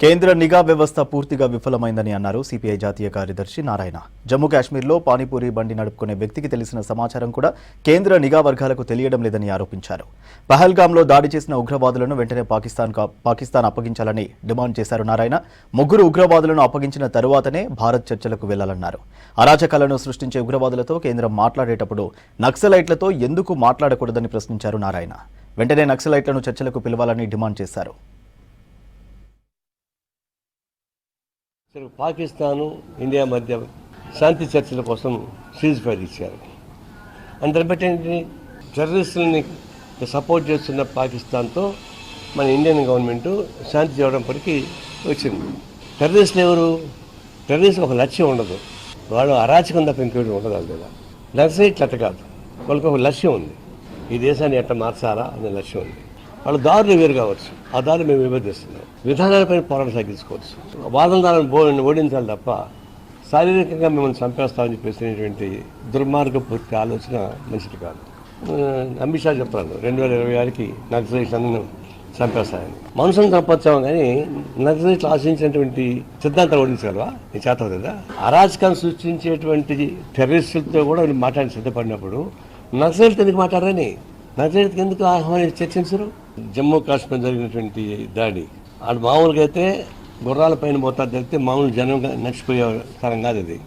కేంద్ర నిఘా వ్యవస్థ పూర్తిగా విఫలమైందని అన్నారు సిపిఐ జాతీయ కార్యదర్శి నారాయణ. జమ్మూ కాశ్మీర్లో పానీపూరి బండి నడుపుకునే వ్యక్తికి తెలిసిన సమాచారం కూడా కేంద్ర నిఘా వర్గాలకు తెలియడం లేదని ఆరోపించారు. పహల్గామ్లో దాడి చేసిన ఉగ్రవాదులను వెంటనే పాకిస్తాన్ అప్పగించాలని డిమాండ్ చేశారు నారాయణ. ముగ్గురు ఉగ్రవాదులను అప్పగించిన తరువాతనే భారత్ చర్చలకు వెళ్లాలన్నారు. అరాచకాలను సృష్టించే ఉగ్రవాదులతో కేంద్రం మాట్లాడేటప్పుడు నక్సలైట్లతో ఎందుకు మాట్లాడకూడదని ప్రశ్నించారు నారాయణ. వెంటనే నక్సలైట్లను చర్చలకు పిలవాలని డిమాండ్ చేశారు. పాకిస్తాను ఇండియా మధ్య శాంతి చర్చల కోసం సీజ్ ఫైర్ ఇచ్చారు. అందరి బట్టి టెర్రరిస్టులని సపోర్ట్ చేస్తున్న పాకిస్తాన్తో మన ఇండియన్ గవర్నమెంట్ శాంతి చేయడంపటికి వచ్చింది. టెర్రరిస్టులు ఎవరు? టెర్రరిస్ట్ ఒక లక్ష్యం ఉండదు, వాళ్ళు అరాచకం తప్ప ఇంకోటి ఉండదు. కదా నక్సలైట్లు అట్ట కాదు, వాళ్ళకి ఒక లక్ష్యం ఉంది, ఈ దేశాన్ని ఎట్ట మార్చాలా అనే లక్ష్యం ఉంది. వాళ్ళు దారులు వేరు కావచ్చు, ఆ దారులు మేము విభజిస్తున్నాం. విధానాలపైన పోరాటం సాగించుకోవచ్చు, వాదనదారులను ఓడించాలి తప్ప శారీరకంగా మిమ్మల్ని చంపేస్తామని చెప్పేసినటువంటి దుర్మార్గ పూర్తి ఆలోచన మంచిది కాదు. అమిత్ షా చెప్తాను 2026కి నక్సలైట్లను చంపేస్తాయని. మనుషులను చంపొచ్చాము కానీ నక్సలైట్లు ఆశించినటువంటి సిద్ధాంతాలు ఓడించగలవా? నీ చేత కదా. అరాచకాన్ని సృష్టించేటువంటి టెర్రరిస్టులతో కూడా వీళ్ళు మాట్లాడి సిద్ధపడినప్పుడు నక్సలైట్తో ఎందుకు మాట్లాడరని, నక్సలైట్కి ఎందుకు ఆహ్వానించి చర్చించరు? జమ్మూ కాశ్మీర్ జరిగినటువంటి దాడి అది మామూలుగా అయితే గుర్రాల పైన పోతారు జరిగితే మామూలు జనం నడిచిపోయే స్థలం కాదు అది.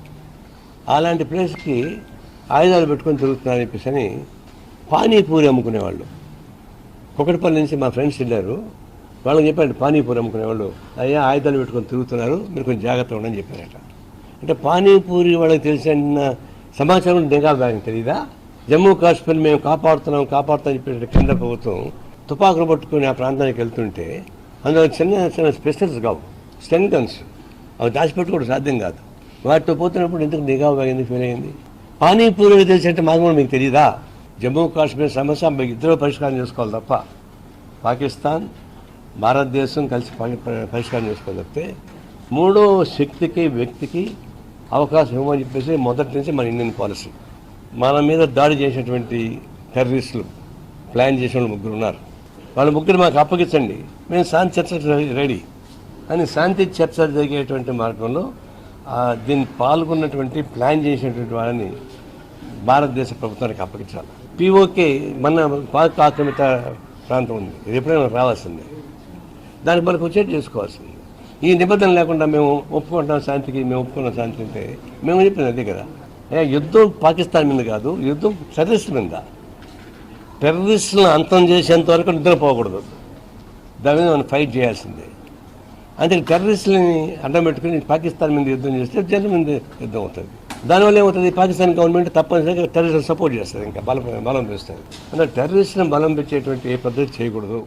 అలాంటి ప్లేస్కి ఆయుధాలు పెట్టుకొని తిరుగుతున్నారని చెప్పేసి పానీపూరి అమ్ముకునేవాళ్ళు కుకటిపల్లి నుంచి మా ఫ్రెండ్స్ వెళ్ళారు. వాళ్ళకి చెప్పారు పానీపూరి అమ్ముకునేవాళ్ళు, అయ్యా ఆయుధాలు పెట్టుకొని తిరుగుతున్నారు, మీరు కొంచెం జాగ్రత్తగా ఉండని చెప్పారట. అంటే పానీపూరి వాళ్ళకి తెలిసిన సమాచారం నిఘా బ్యాగ్ తెలీదా? జమ్మూ కాశ్మీర్ మేము కాపాడుతామని చెప్పి కేంద్ర ప్రభుత్వం తుపాకులు పట్టుకుని ఆ ప్రాంతానికి వెళ్తుంటే అందులో చిన్న చిన్న స్పెషల్స్ కావు, స్టెన్ గన్స్, అవి దాచిపెట్టుకోవడం సాధ్యం కాదు. వాటితో పోతున్నప్పుడు ఎందుకు నిఘా ఎందుకు ఫెయిల్ అయింది? పానీపూరి తెలిసినట్టు మాకు కూడా మీకు తెలియదా? జమ్మూ కాశ్మీర్ సమస్య మీకు ఇద్దరు పరిష్కారం చేసుకోవాలి తప్ప పాకిస్తాన్ భారతదేశం కలిసి పరిష్కారం చేసుకోవాలి తప్పితే మూడో శక్తికి వ్యక్తికి అవకాశం ఇవ్వమని చెప్పేసి మొదటి నుంచి మన ఇండియన్ పాలసీ. మన మీద దాడి చేసినటువంటి టెర్రరిస్టులు ప్లాన్ చేసిన వాళ్ళు ముగ్గురు ఉన్నారు. వాళ్ళ ముగ్గురు మాకు అప్పగించండి, మేము శాంతి చర్చలు రెడీ అని శాంతి చర్చ జరిగేటువంటి మార్గంలో దీన్ని పాల్గొన్నటువంటి ప్లాన్ చేసినటువంటి వాళ్ళని భారతదేశ ప్రభుత్వానికి అప్పగించాలి. పిఓకే మన పాక్ ఆక్రమిత ప్రాంతం ఉంది, ఇది ఎప్పుడైనా రావాల్సిందే, దానికి మనకు వచ్చేది చేసుకోవాల్సింది. ఈ నిబంధన లేకుండా మేము ఒప్పుకుంటాం శాంతికి, మేము ఒప్పుకున్నాం శాంతి అంటే మేము చెప్పింది అదే కదా. యుద్ధం పాకిస్తాన్ మీద కాదు, యుద్ధం టెర్రరిస్టుల మీద. టెర్రరిస్టులను అంతం చేసేంత వరకు నిద్రపోకూడదు, దాని మీద మనం ఫైట్ చేయాల్సిందే. అంటే టెర్రరిస్టులని అడ్డం పెట్టుకుని పాకిస్తాన్ మీద యుద్ధం చేస్తే జనం మీద యుద్ధం అవుతుంది. దానివల్ల ఏమవుతుంది? పాకిస్తాన్ గవర్నమెంట్ తప్పనిసరిగా టెర్రరిస్టులను సపోర్ట్ చేస్తుంది, ఇంకా బలం పెంచుతుంది. అంటే టెర్రరిస్టులను బలం పెంచేటువంటి ఏ పద్ధతి చేయకూడదు.